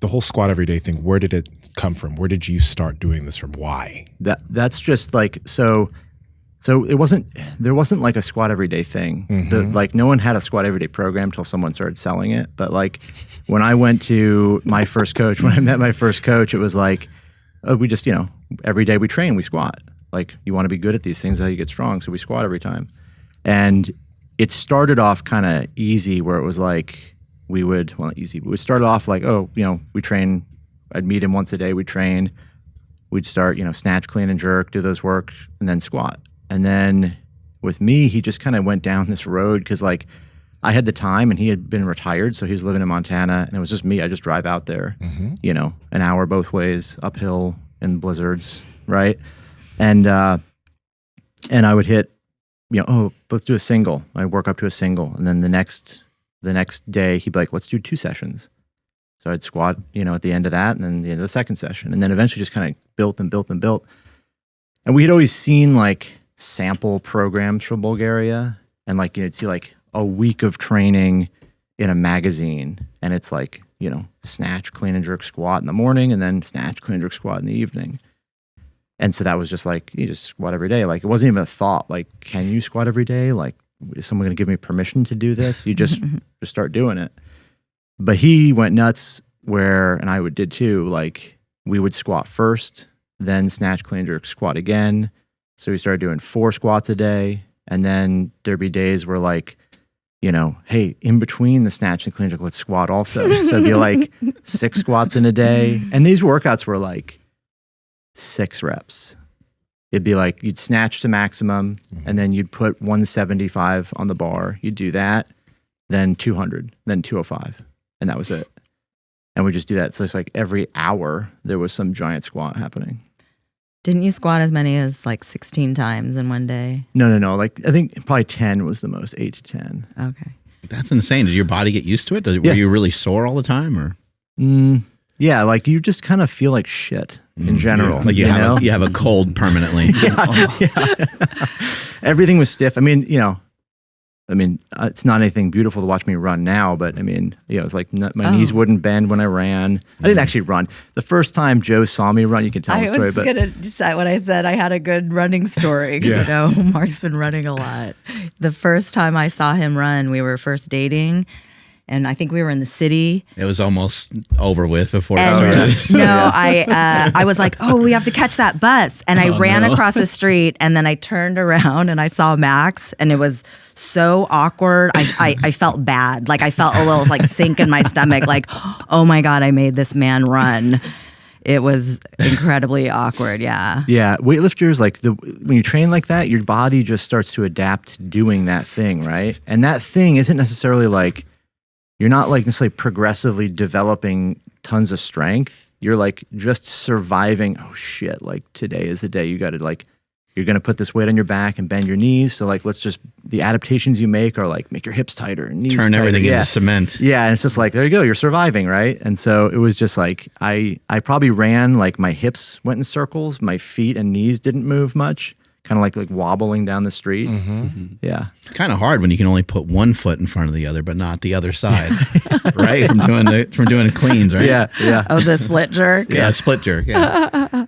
the whole squat every day thing, where did it come from? Where did you start doing this from? Why? That's just like, so there wasn't like a squat every day thing. Like no one had a squat every day program till someone started selling it. But like when I went to my first coach, when I met my first coach, it was like, we just, every day we train, we squat. Like you want to be good at these things, how you get strong. So we squat every time. And it started off kind of easy where it was like, we would start off like, we train, I'd meet him once a day, we'd train, we'd start, snatch, clean and jerk, do those work, and then squat. And then with me, he just kind of went down this road because like I had the time and he had been retired. So he was living in Montana and it was just me. I just drive out there, an hour both ways, uphill in blizzards, right? And I would hit, let's do a single. I'd work up to a single. And then the next day he'd be like, let's do 2 sessions. So I'd squat, at the end of that and then the end of the second session. And then eventually just kind of built and built and built. And we had always seen like sample programs from Bulgaria. And like, you'd see like a week of training in a magazine. And it's like, snatch, clean and jerk, squat in the morning and then snatch, clean and jerk, squat in the evening. And so that was just like, you just squat every day. Like it wasn't even a thought, like, can you squat every day? Like, is someone going to give me permission to do this? You just start doing it. But he went nuts and I did too. Like we would squat first, then snatch, clean, jerk, squat again. So we started doing 4 squats a day. And then there'd be days where like, hey, in between the snatch and clean jerk, let's squat also. So it'd be like 6 squats in a day. And these workouts were like 6 reps. It'd be like you'd snatch to maximum and then you'd put 175 on the bar. You'd do that, then 200, then 205. And that was it. And we just do that. So it's like every hour there was some giant squat happening. Didn't you squat as many as like 16 times in one day? No. Like I think probably 10 was the most, 8 to 10. Okay. That's insane. Did your body get used to it? Were you really sore all the time or? Yeah, like you just kind of feel like shit in general. Like you have a cold permanently. Yeah. Everything was stiff. I mean, it's not anything beautiful to watch me run now, but I mean, it was like my knees wouldn't bend when I ran. I didn't actually run. The first time Joe saw me run, you can tell the story. I was going to decide when I said I had a good running story because Mark's been running a lot. The first time I saw him run, we were first dating. And I think we were in the city. It was almost over with before it started. No, I was like, we have to catch that bus. And I ran across the street and then I turned around and I saw Max and it was so awkward. I felt bad. Like I felt a little like sink in my stomach. Like, oh my God, I made this man run. It was incredibly awkward. Yeah. Yeah. Weightlifters, like when you train like that, your body just starts to adapt to doing that thing, right? And that thing isn't necessarily like, you're not like necessarily progressively developing tons of strength. You're like just surviving. Oh shit, like today is the day you got to like, you're going to put this weight on your back and bend your knees. So like, the adaptations you make are like, make your hips tighter and knees Turn tighter. everything into cement. Yeah. And it's just like, there you go, you're surviving, right? And so it was just like, I probably ran, like my hips went in circles, my feet and knees didn't move much. Kind of like wobbling down the street. Yeah. It's kind of hard when you can only put one foot in front of the other, but not the other side, right? From doing cleans, right? Yeah. Oh, the split jerk? Yeah, split jerk, yeah.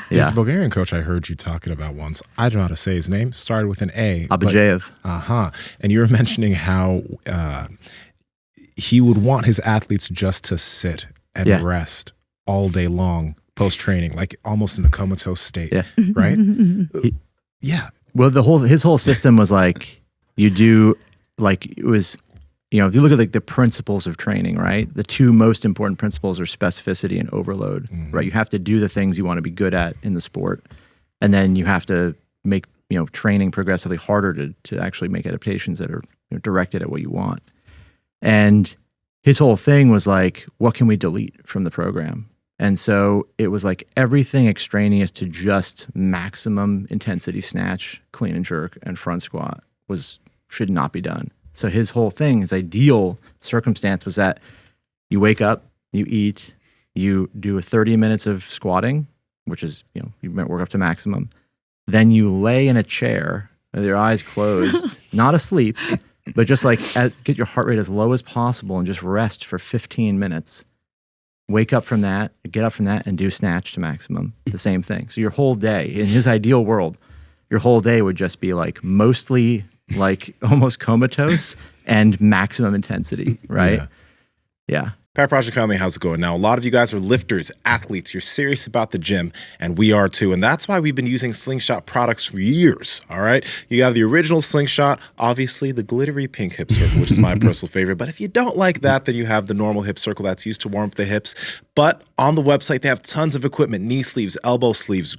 There's a Bulgarian coach I heard you talking about once. I don't know how to say his name. Started with an A. Abajev. And you were mentioning how he would want his athletes just to sit and rest all day long post-training, like almost in a comatose state, right? Yeah. Well, his whole system was like, you do, like it was, if you look at like the principles of training, right? The 2 most important principles are specificity and overload, right? You have to do the things you want to be good at in the sport. And then you have to make, training progressively harder to actually make adaptations that are directed at what you want. And his whole thing was like, what can we delete from the program? And so it was like everything extraneous to just maximum intensity snatch, clean and jerk, and front squat should not be done. So his whole thing, his ideal circumstance was that you wake up, you eat, you do 30 minutes of squatting, which is, you might work up to maximum. Then you lay in a chair with your eyes closed, not asleep, but just like get your heart rate as low as possible and just rest for 15 minutes. wake up from that, get up from that, and do snatch to maximum. The same thing. So your whole day, in his ideal world, your whole day would just be like mostly like almost comatose and maximum intensity, right? Yeah. Power Project family, how's it going? Now, a lot of you guys are lifters, athletes. You're serious about the gym, and we are too. And that's why we've been using Slingshot products for years, all right? You have the original Slingshot, obviously the glittery pink hip circle, which is my personal favorite. But if you don't like that, then you have the normal hip circle that's used to warm up the hips. But on the website, they have tons of equipment, knee sleeves, elbow sleeves,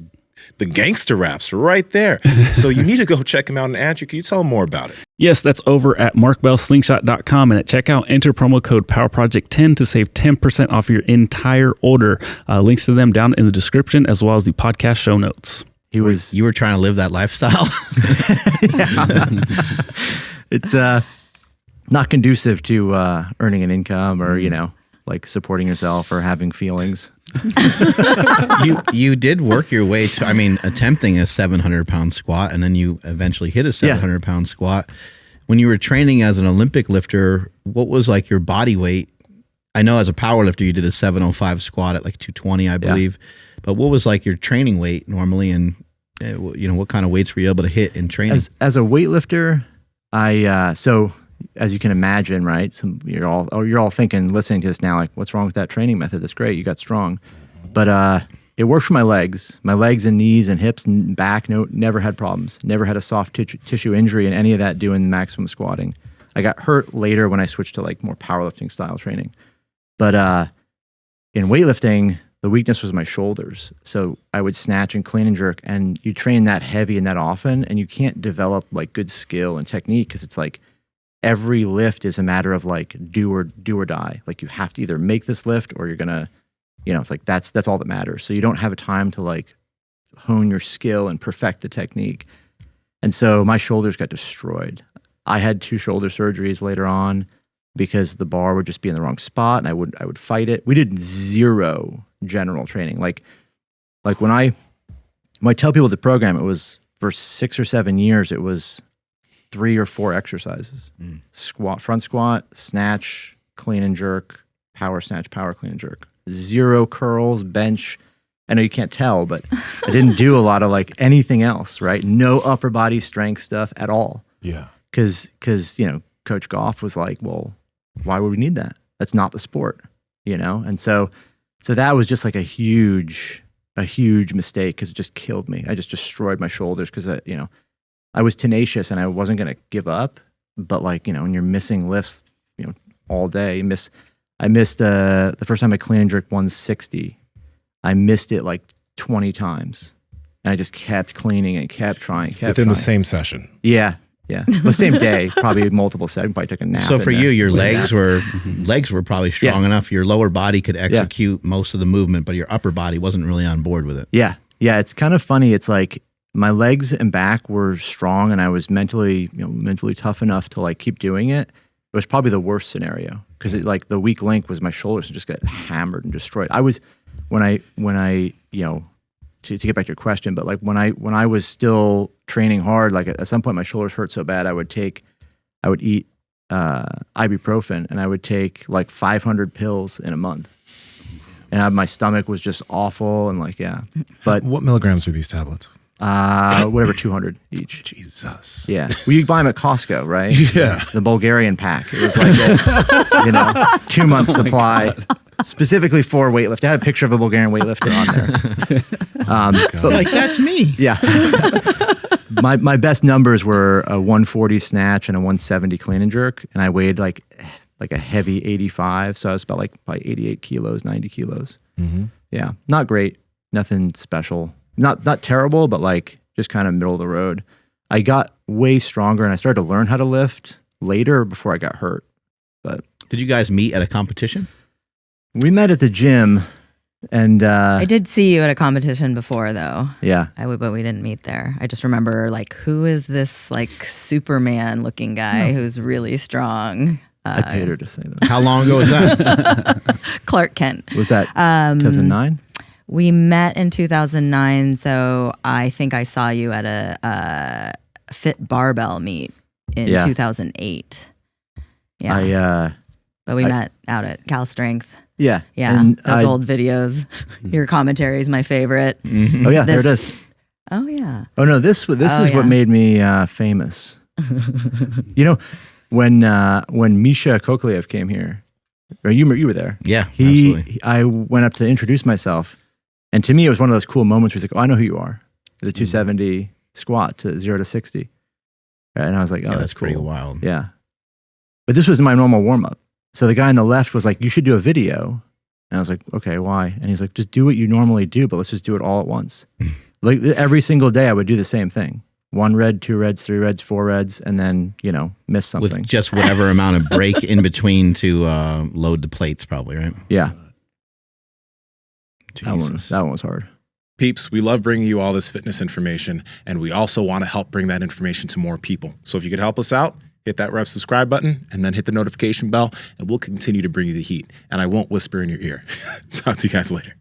the gangster wraps right there. So you need to go check them out. And Andrew, can you tell them more about it? Yes, that's over at markbellslingshot.com. And at checkout, enter promo code PowerProject10 to save 10% off your entire order. Links to them down in the description, as well as the podcast show notes. You were trying to live that lifestyle. It's not conducive to earning an income or, like supporting yourself or having feelings. You did work your way to, attempting a 700-pound squat, and then you eventually hit a 700-pound squat. When you were training as an Olympic lifter, what was like your body weight? I know as a power lifter, you did a 705 squat at like 220, I believe. But what was like your training weight normally, and what kind of weights were you able to hit in training? As a weightlifter, so as you can imagine, right? You're all thinking, listening to this now, like, what's wrong with that training method? That's great, you got strong, but it worked for my legs and knees and hips and back. Never had problems. Never had a soft tissue injury in any of that doing maximum squatting. I got hurt later when I switched to like more powerlifting style training, but in weightlifting, the weakness was my shoulders. So I would snatch and clean and jerk, and you train that heavy and that often, and you can't develop like good skill and technique because it's like every lift is a matter of like do or die. Like you have to either make this lift or you're gonna, it's like that's all that matters. So you don't have a time to like hone your skill and perfect the technique. And so my shoulders got destroyed. I had 2 shoulder surgeries later on because the bar would just be in the wrong spot, and I would fight it. We did 0 general training. Like when I tell people the program, it was for 6 or 7 years, it was 3 or 4 exercises. Squat, front squat, snatch, clean and jerk, power snatch, power clean and jerk. 0 curls, bench. I know you can't tell, but I didn't do a lot of like anything else, right? No upper body strength stuff at all. Yeah. Cause Coach Goff was like, well, why would we need that? That's not the sport, And so that was just like a huge mistake because it just killed me. I just destroyed my shoulders because I was tenacious and I wasn't going to give up, but like, when you're missing lifts, all day, I missed the first time I clean and jerked 160. I missed it like 20 times, and I just kept cleaning and kept trying. Within the same session. Yeah. The same day, probably multiple settings. Probably took a nap. So for you, your legs were probably strong enough. Your lower body could execute most of the movement, but your upper body wasn't really on board with it. Yeah. It's kind of funny. It's like my legs and back were strong, and I was mentally tough enough to like keep doing it. It was probably the worst scenario because like the weak link was my shoulders and just got hammered and destroyed. I was when I to get back to your question, but like when I was still training hard, like at some point my shoulders hurt so bad I would eat ibuprofen, and I would take like 500 pills in a month, and my stomach was just awful and like But what milligrams are these tablets? Whatever, 200 each. Jesus. Yeah. Well, you buy them at Costco, right? Yeah. The Bulgarian pack. It was like a 2-month supply. Specifically for weightlift. I had a picture of a Bulgarian weightlifter on there. But like, that's me. Yeah. My best numbers were a 140 snatch and a 170 clean and jerk, and I weighed like a heavy 85, so I was about like probably 88 kilos, 90 kilos. Mm-hmm. Yeah, not great, nothing special, not terrible, but like just kind of middle of the road. I got way stronger, and I started to learn how to lift later before I got hurt. But did you guys meet at a competition? We met at the gym, and I did see you at a competition before, though. Yeah, but we didn't meet there. I just remember like, who is this like Superman looking guy who's really strong? I paid her to say that. How long ago was that? Clark Kent. Was that 2009? We met in 2009, so I think I saw you at a Fit Barbell meet in 2008. Yeah, but we met out at Cal Strength. Yeah. Yeah, And those old videos. Your commentary is my favorite. Oh yeah, there it is. Oh yeah. Oh no, this is yeah. what made me famous. You know, when Misha Kokliev came here, or you were there. Yeah, absolutely. I went up to introduce myself, and to me it was one of those cool moments where he's like, "Oh, I know who you are." The 270 squat to 0 to 60, and I was like, "Oh, Yeah, that's cool." pretty wild. Yeah, but this was my normal warm up. So the guy on the left was like, "You should do a video," and I was like, "Okay, why?" And he's like, "Just do what you normally do, but let's just do it all at once." Like every single day, I would do the same thing: 1 red, 2 reds, 3 reds, 4 reds, and then miss something with just whatever amount of break in between to load the plates, probably, right? Yeah, Jesus. that one was hard. Peeps, we love bringing you all this fitness information, and we also want to help bring that information to more people. So if you could help us out, hit that red subscribe button and then hit the notification bell, and we'll continue to bring you the heat. And I won't whisper in your ear. Talk to you guys later.